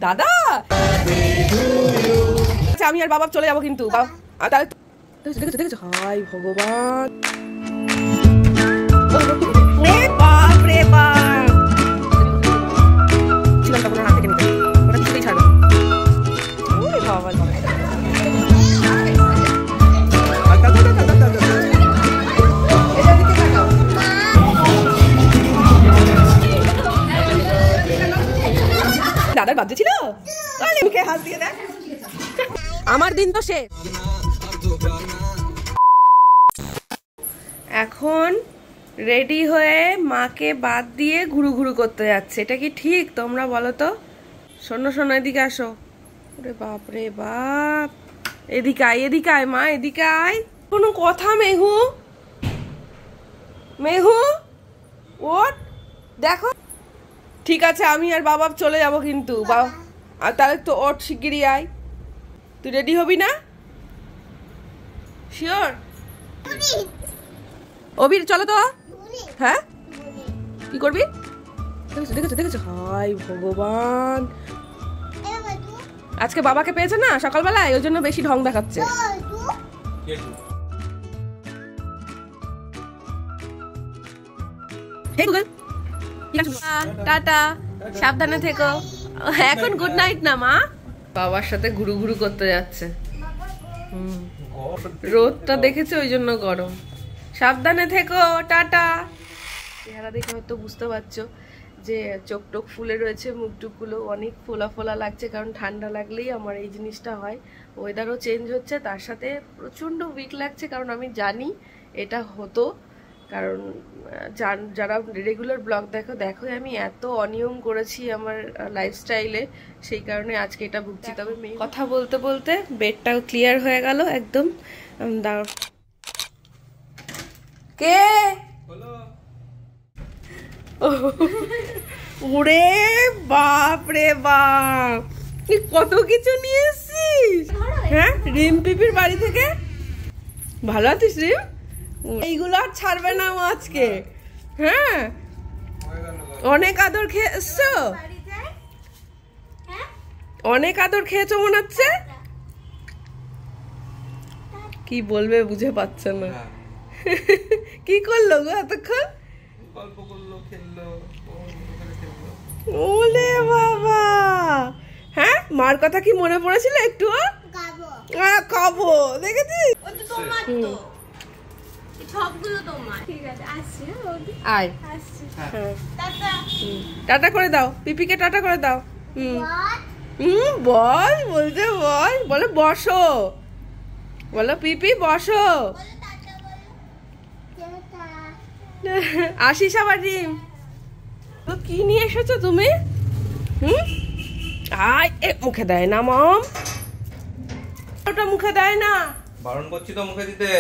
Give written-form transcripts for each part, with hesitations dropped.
দাদা। আচ্ছা আমি আর বাবা চলে যাবো কিন্তু। দেখেছো দেখেছো, হাই ভগবান, বাপ রে বাপ, ছিলাম তখন হাত থেকে নিতে, ওটা কিছুতেই ছাড়বে। ওরে বাবা, দাদার বাজে ছিল, মুখে হাত দিয়ে দেখ। আমার দিন তো সে। এখন রেডি হয়ে মাকে বাদ দিয়ে ঘুরু ঘুরু করতে যাচ্ছে, এটা কি ঠিক? তোমরা বলো তো। শোনো শোনো, এদিকে আসো। ওরে বাপ রে বাপ, এদিকে আয়, এদিকে আয় মা, এদিকে আয়। কোনো কথা মেহু, মেহু ওঠ, দেখো। ঠিক আছে আমি আর বাবা চলে যাবো কিন্তু। আর তাহলে তো ওঠ, শিগগিরই আয়। তুই রেডি হবি না? শিওর? অবির চলো তো। হ্যাঁ কি করবি? দেখেছো দেখেছো দেখেছো, হাই ভগবান, আজকে বাবাকে পেয়েছে না সকালবেলায়, ওই জন্য বেশি ঢং দেখাচ্ছে। টাটা, সাবধানে থেকো। এখন গুড নাইট না মা। বাবার সাথে ঘুরু ঘুরু করতে যাচ্ছে। রোদটা দেখেছে ওই জন্য গরম। সাবধানে থেকো, টাটা। চেহারা দেখে হয়তো বুঝতে পারছো যে চোখ টোক ফুলে রয়েছে, মুখ টুকগুলো অনেক ফোলা ফোলা লাগছে, কারণ ঠান্ডা লাগলেই আমার এই জিনিসটা হয়। ওয়েদারও চেঞ্জ হচ্ছে, তার সাথে প্রচণ্ড উইক লাগছে, কারণ আমি জানি এটা হতো, কারণ যারা রেগুলার ব্লগ দেখো আমি এত অনিয়ম করেছি আমার লাইফস্টাইলে, সেই কারণে আজকে এটা ভুগছি। তবে কথা বলতে বলতে বেডটাও ক্লিয়ার হয়ে গেল একদম। দাঁড়াও, কে? ওরে বাপ রে বাপ, কত কিছু নিয়ে এসেছিস। হ্যাঁ, রিম পিপির বাড়ি থেকে। ভালো আছিস রিম? এইগুলো আর ছাড়বে না ও আজকে। হ্যাঁ, অনেক আদর খেয়ে এসছো, অনেক আদর খেয়েছো মনে হচ্ছে। কি বলবে বুঝে পাচ্ছে না। কি করলো গো এতক্ষণ? ওলে বাবা, হ্যাঁ মার কথা কি মনে পড়েছিল একটু? খাবো, দেখেছিস? আয়, টাটা করে দাও পিপিকে, টাটা করে দাও। বল, বলতে বল, বলে বসো, বলো পিপি বসো। আসিস আবার রিম। কি নিয়ে এসেছো তুমি? আয়, মুখে দেয় না মম, ওটা মুখে দেয় না। বারণ করছি তো মুখে দিতে।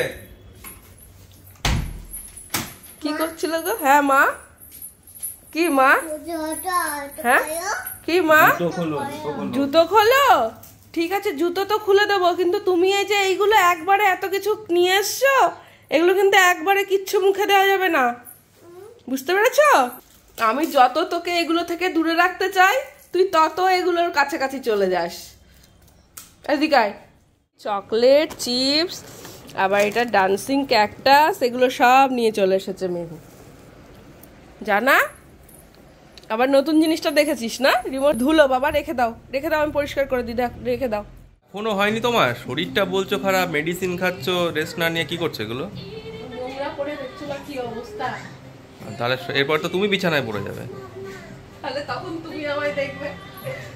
কি করছিল গো? হ্যাঁ মা, কি মা? হ্যাঁ কি মা? জুতো খোলো। ঠিক আছে জুতো তো খুলে দেবো, কিন্তু তুমি এই যে এইগুলো একবারে এত কিছু নিয়ে এসছো, এগুলো কিন্তু একবারে কিচ্ছু মুখে দেওয়া যাবে না, বুঝতে পেরেছো? আমি যত তোকে এগুলো থেকে দূরে রাখতে চাই, তুই তত এগুলোর কাছাকাছি চলে যাস। এদিকে আয়। চকলেট, চিপস, আবার এটা ডান্সিং ক্যাকটাস, এগুলো সব নিয়ে চলে এসেছে মেহু, জানা? আবার নতুন জিনিসটা দেখেছিস না? রিমোট ধুলো বাবা, রেখে দাও, রেখে দাও, আমি পরিষ্কার করে দিই, রেখে দাও। কোনো হয়নি তোমার? শরীরটা বলছো খারাপ, মেডিসিন খাচ্ছো, রেস্ট না নিয়ে কি করছো এগুলো? নোংরা করে দেখছো না কি অবস্থা? তাহলে এরপর তো তুমি বিছানায় পড়ে যাবে। তাহলে তখন তুমি আমায় দেখবে,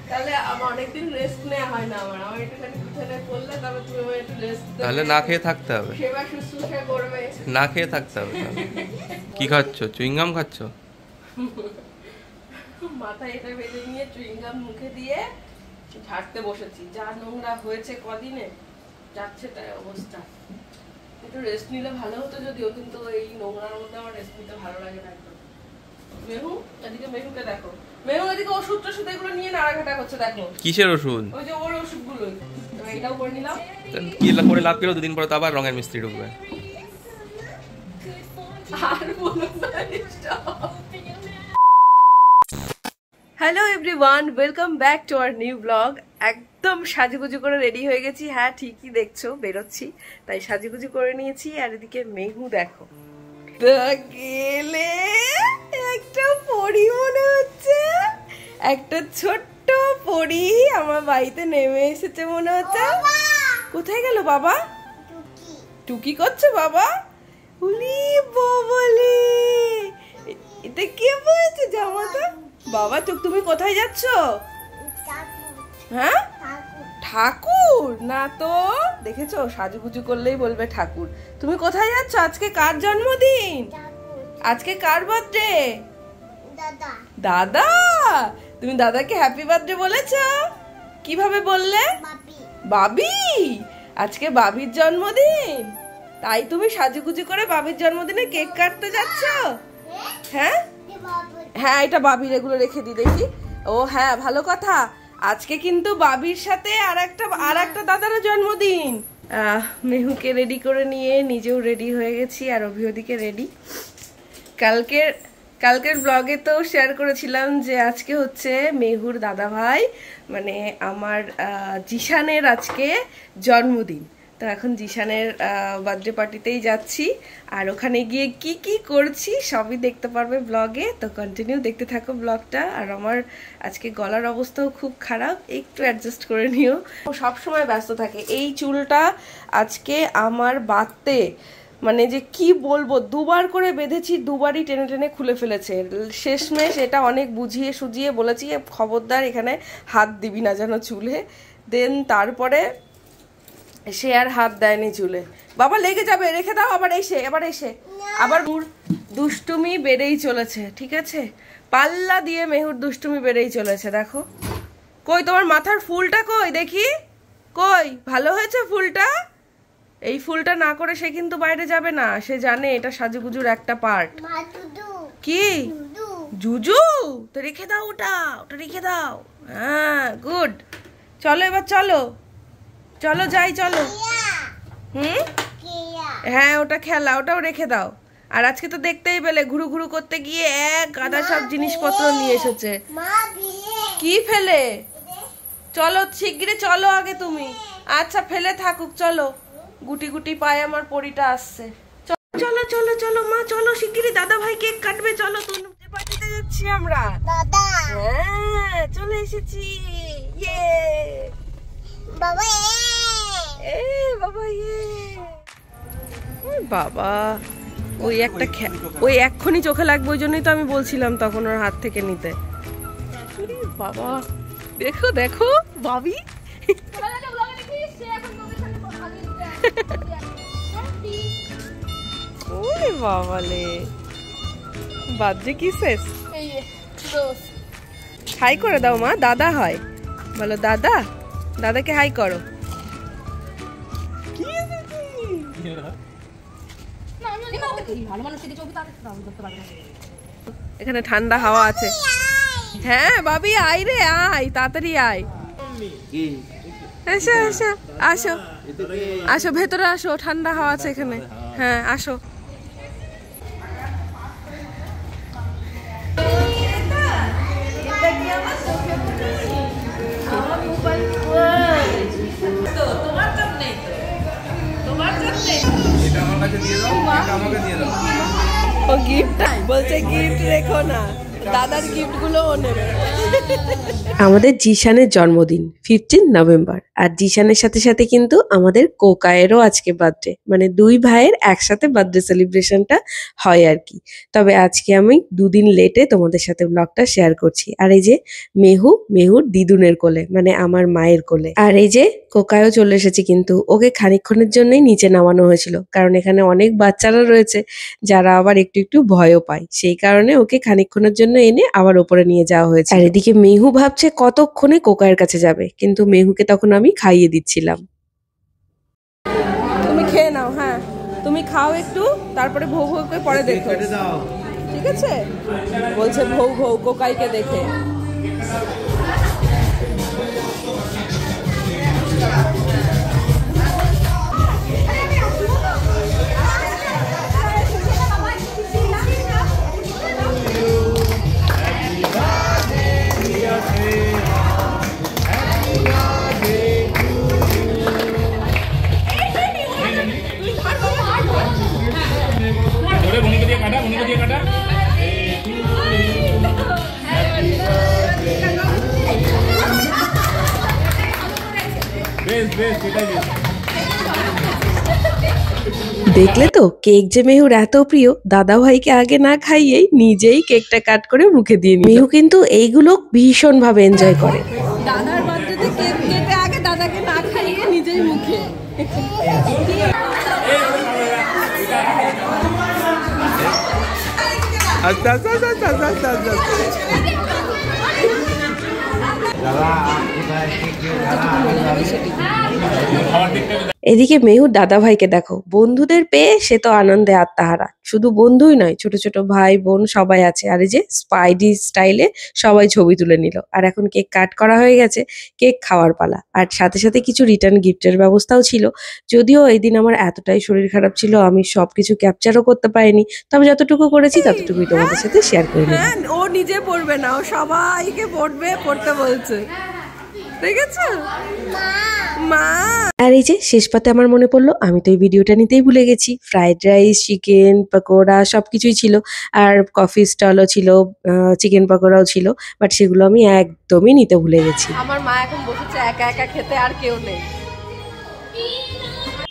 তাহলে আমার অনেকদিন রেস্ট নেওয়া হয় না। আমার একটুখানি বিছানায় পড়লে তবে তুমি আমায় একটু রেস্ট দেবে। তাহলে না খেয়ে থাকতে হবে, সেবা শুশ্রূষা করবে, না খেয়ে থাকতে হবে। কি খাচ্ছো? চুইংগাম খাচ্ছো? মাথায় এটা বেঁধে নিয়ে চুইংগাম মুখে দিয়ে ঝাড়তে বসেছি। যা নোংরা হয়েছে কদিনে, যাচ্ছে তাই অবস্থা। একটু রেস্ট নিলে ভালো হতো যদিও, কিন্তু এই নোংরার মধ্যে আমার রেস্ট নিতে ভালো লাগে না একদম। মেহু, এদিকে মেহুকে দেখো, মেহু এদিকে ওষুধ টষুধ এগুলো নিয়ে নাড়াঘাটা করছে, দেখো। কিসের ওষুধ? ওই যে ওর ওষুধগুলো। এটাও করে নিলাম। কি করে লাভ পেলো? দুদিন পরে তো আবার রঙের মিস্ত্রি ঢুকবে। আর বলো না। Hello everyone, welcome back to our new blog. একদম সাজুগুজু করে রেডি হয়ে গেছি। হ্যাঁ ঠিকই দেখছো, বেরোচ্ছি তাই সাজুগুজু করে নিয়েছি। আর এদিকে মেঘু দেখো, গেলে একটা পরী মনে হচ্ছে, একটা ছোট্ট পরী আমার বাড়িতে নেমে এসেছে মনে হচ্ছে। কোথায় গেল বাবা? টুকি করছে বাবা। উলি বাবালে, এটা কে বলেছে জামাটা? বাবা তুমি কোথায় যাচ্ছ? হ্যাঁ ঠাকুর না তো, দেখেছো সাজুগুজু করলেই বলবে ঠাকুর। তুমি কোথায় যাচ্ছ? আজকে কার জন্মদিন? আজকে কার বার্থডে? দাদা। তুমি দাদাকে হ্যাপি বার্থডে বলেছো? কিভাবে বললে? বাবি। আজকে বাবির জন্মদিন, তাই তুমি সাজুগুজু করে বাবির জন্মদিনে কেক কাটতে যাচ্ছ? হ্যাঁ হ্যাঁ, এটা বাবির, এগুলো রেখে দি দেখি। ও হ্যাঁ, ভালো কথা। আজকে কিন্তু বাবির সাথে আর একটা দাদারও জন্মদিন। মেহুকে রেডি করে নিয়ে নিজেও রেডি হয়ে গেছি, আর অভিওদিকে রেডি। কালকের ব্লগে তো শেয়ার করেছিলাম যে আজকে হচ্ছে মেহুর দাদা ভাই মানে আমার জিশানের আজকে জন্মদিন। তো এখন জিশানের বার্থডে পার্টিতেই যাচ্ছি, আর ওখানে গিয়ে কি কি করছি সবই দেখতে পারবে ব্লগে। তো কন্টিনিউ দেখতে থাকো ব্লগটা। আর আমার আজকে গলার অবস্থাও খুব খারাপ, একটু অ্যাডজাস্ট করে নিও। ও সবসময় ব্যস্ত থাকে। এই চুলটা আজকে আমার বাঁধতে মানে যে কি বলবো, দুবার করে বেঁধেছি, দুবারই টেনে টেনে খুলে ফেলেছে। শেষমেশ এটা অনেক বুঝিয়ে সুজিয়ে বলেছি খবরদার এখানে হাত দিবি না যেন চুলে। দেন তারপরে সে আর হাত দেয়নি চুলে। বাবা লেগে যাবে, রেখে দাও। আবার এসে আবার দুষ্টুমি বেড়েই চলেছে। ঠিক আছে, পাল্লা দিয়ে মেহুর দুষ্টুমি বেড়েই চলেছে। দেখো কই তোমার মাথার ফুলটা, কই দেখি, কই ভালো হয়েছে ফুলটা? এই ফুলটা না করে সে কিন্তু বাইরে যাবে না, সে জানে এটা সাজুগুজুর একটা পার্ট। কি জুজু? তো রেখে দাও, ওটা রেখে দাও। হ্যাঁ গুড। চলো এবার চলো যাই, চলো। হ্যাঁ ওটা খেলা, ওটাও রেখে দাও। আর আজকে তো দেখতেই পেলে ঘুরু ঘুরু করতে গিয়ে এক গাদা সব জিনিসপত্র নিয়ে এসেছে। কি ফেলে? চলো শিগগিরই চলো আগে তুমি। আচ্ছা ফেলে থাকুক, চলো। গুটি গুটি পায়ে আমার পরিটা আসছে। চলো চলো চলো মা, চলো শিগগিরই, দাদা ভাই কেক কাটবে। চলো তনুকে পাঠিয়ে যাচ্ছি আমরা। দাদা হ্যাঁ চলে এসেছি। ইয়ে বাবা, বাবা ওই এক্ষুনি চোখে লাগবে, ওই জন্যই তো আমি বলছিলাম তখন ওর হাত থেকে নিতে। বাবা দেখো দেখো বাবি, ওরে বাবালে, বাজে কি শেষ। হাই করে দাও মা, দাদা হয় বলো। দাদাকে হাই করো। এখানে ঠান্ডা হাওয়া আছে। হ্যাঁ বাবি আয় রে, আয় তাড়াতাড়ি আয়। এসো এসো, আসো আসো ভেতরে আসো, ঠান্ডা হাওয়া আছে এখানে। হ্যাঁ আসো। ও গিফট বলছে, গিফট রেখো না, দাদার গিফট গুলো নেবে। আমাদের জিশানের জন্মদিন 15 নভেম্বর, আর জিশানের সাথে সাথে কিন্তু আমাদের কোকায়েরও আজকে বার্থডে, মানে দুই ভাইয়ের একসাথে বার্থডে সেলিব্রেশনটা হয় আর কি। তবে আজকে আমি দুদিন লেটে তোমাদের সাথে ব্লগটা শেয়ার করছি। আর এই যে মেহুর দিদুনের কোলে, মানে আমার মায়ের কোলে। আর এই যে কোকায়ও চলে এসেছে, কিন্তু ওকে খানিকক্ষণের জন্যই নিচে নামানো হয়েছিল, কারণ এখানে অনেক বাচ্চারা রয়েছে যারা আবার একটু একটু ভয়ও পায়, সেই কারণে ওকে খানিকক্ষণের জন্য এনে আবার ওপরে নিয়ে যাওয়া হয়েছে। আর এদিকে মেহু ভাবছে কতক্ষণে কোকায়ের কাছে যাবে, কিন্তু মেহুকে তখন আমি খাইয়ে দিচ্ছিলাম। তুমি খেয়ে নাও, হ্যাঁ তুমি খাও একটু, তারপরে ভৌ ভৌকে পরে দেখো, ঠিক আছে? বলছে ভৌ কোকাইকে দেখে। দেখলে তো কেক যে মেহুর এত প্রিয়, দাদা ভাইকে আগে না খাইয়েই নিজেই কেকটা কাট করে মুখে দিয়ে নিল। মেহু কিন্তু এইগুলো ভীষণ ভাবে এনজয় করে। দাদার বার্থডেতে কেক কেটে আগে দাদাকে না খাইয়ে নিজেই মুখে। আচ্ছা আচ্ছা আচ্ছা আচ্ছা আচ্ছা এদিকে মেহুর দাদা ভাইকে দেখো, বন্ধুদের পেয়ে সে তো আনন্দে আত্মাহারা। শুধু বন্ধুই নয়, ছোট ছোট ভাই বোন সবাই আছে। আর এই যে স্পাইডি স্টাইলে সবাই ছবি তুলে নিল। আর এখন কেক কাট করা হয়ে গেছে, কেক খাওয়ার পালা। আর সাথে সাথে কিছু রিটার্ন গিফটের ব্যবস্থাও ছিল। যদিও এই দিন আমার এতটাই শরীর খারাপ ছিল, আমি সবকিছু ক্যাপচারও করতে পারিনি। তবে যতটুকু করেছি ততটুকুই তোমাদের সাথে শেয়ার করে নিলাম। ও নিজে পড়বে না, ও সবাইকে পড়তে বলছে। ঠিক আছে মা। আর এই যে শেষ পাতে আমার মনে পড়লো, আমি তো এই ভিডিওটা নিতেই ভুলে গেছি। ফ্রাইড রাইস, চিকেন পকোড়া সবকিছুই ছিল। আর কফি স্টলও ছিল, চিকেন পকোড়াও ছিল। বাট সেগুলো আমি একদমই নিতে ভুলে গেছি। আমার মা এখন বসেছে একা একা খেতে, আর কেউ নেই।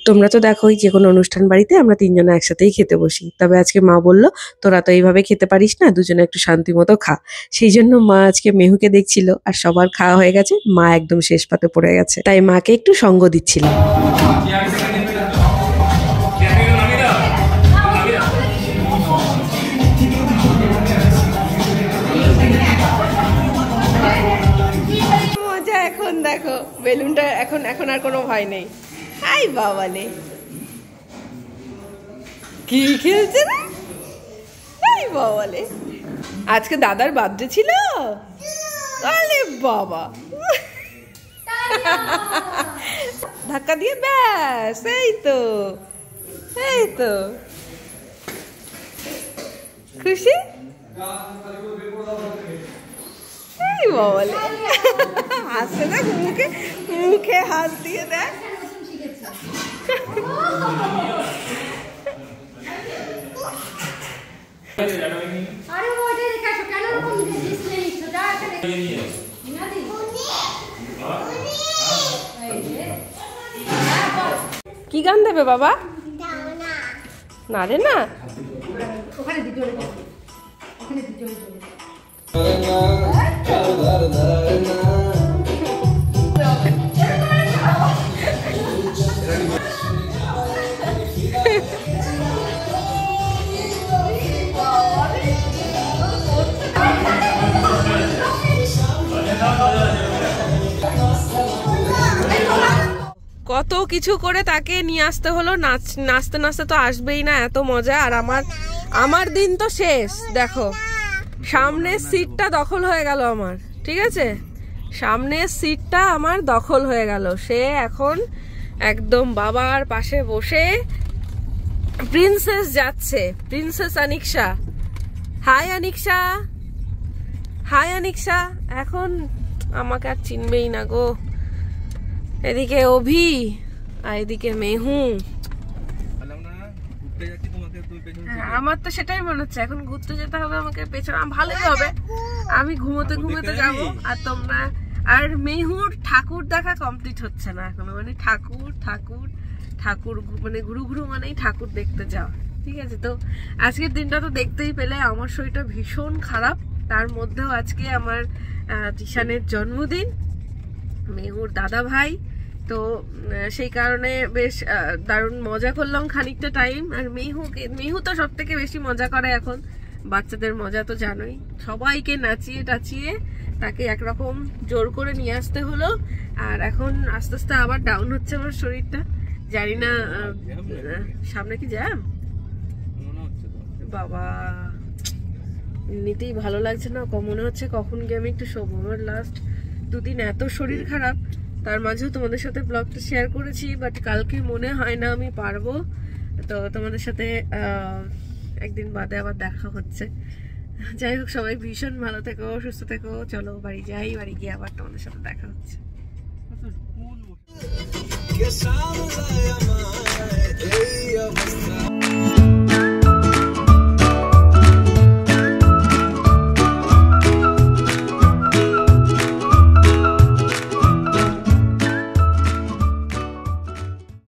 তোমরা তো দেখোই যে কোনো অনুষ্ঠান বাড়িতে আমরা তিনজনে একসাথেই খেতে বসি। তবে আজকে মা বলল, তোরা তো এইভাবে খেতে পারিস না, দুজনে একটু শান্তি মতো খা। সেই জন্য মা আজকে মেহুকে দেখছিল। আর সবার খাওয়া হয়ে গেছে, মা একদম শেষ পাতে পড়ে গেছে। তাই মাকে একটু সঙ্গ দিচ্ছিল। মজা এখন দেখো, বেলুনটা এখন আর কোনো ভয় নেই। আই বাবালে কি খেলছে না, আই বাবালে। আজকে দাদার বার্থডে ছিল। আরে বাবা, ধাক্কা দিয়ে ব্যাস, এই তো খুশি। এই বাবালে হাসছে না, মুখে হাত দিয়ে দেখ। কি গান দেবে বাবা? না রে না, কত কিছু করে তাকে নিয়ে আসতে হলো। নাচতে নাচতে তো আসবেই না, এত মজা। আর আমার দিন তো শেষ। দেখো সামনের সিটটা দখল হয়ে গেল আমার। ঠিক আছে, সামনের সিটটা আমার দখল হয়ে গেল। সে এখন একদম বাবার পাশে বসে প্রিন্সেস যাচ্ছে, princess Aniksha. Hi Aniksha, hi Aniksha. এখন আমাকে আর চিনবেই না গো। এদিকে অভি আর এদিকে মেহু। আমার তো সেটাই মনে হচ্ছে, এখন ঘুরতে যেতে হবে আমাকে পেছনে। ভালোই হবে, আমি ঘুমোতে ঘুমোতে যাবো। আর তোমরা, আর মেহুর ঠাকুর দেখা কমপ্লিট হচ্ছে না এখনো। মানে ঠাকুর মানে ঘুরু মানেই ঠাকুর দেখতে যাওয়া। ঠিক আছে, তো আজকের দিনটা তো দেখতেই পেলে। আমার শরীরটা ভীষণ খারাপ, তার মধ্যেও আজকে আমার জিশানের জন্মদিন, মেহুর দাদা ভাই। তো সেই কারণে বেশ দারুণ মজা করলাম খানিকটা টাইম। আর মেহু তো সব থেকে বেশি মজা করে এখন। বাচ্চাদের মজা তো জানোই, সবাইকে নাচিয়ে টাচিয়ে তাকে একরকম জোর করে নিয়ে আসতে হলো। আর এখন আস্তে আস্তে আবার ডাউন হচ্ছে আমার শরীরটা। জানি না সামনে কি জ্যাম বাবা, এমনিতেই ভালো লাগছে না। মনে হচ্ছে কখন গিয়ে আমি একটু শোবো। আমার লাস্ট দুদিন এত শরীর খারাপ, তার মাঝেও তোমাদের সাথে ব্লগটা শেয়ার করেছি। বাট কালকে মনে হয় না আমি পারবো। তো তোমাদের সাথে একদিন বাদে আবার দেখা হচ্ছে। যাই হোক, সবাই ভীষণ ভালো থেকো, সুস্থ থেকো। চলো বাড়ি যাই, বাড়ি গিয়ে আবার তোমাদের সাথে দেখা হচ্ছে।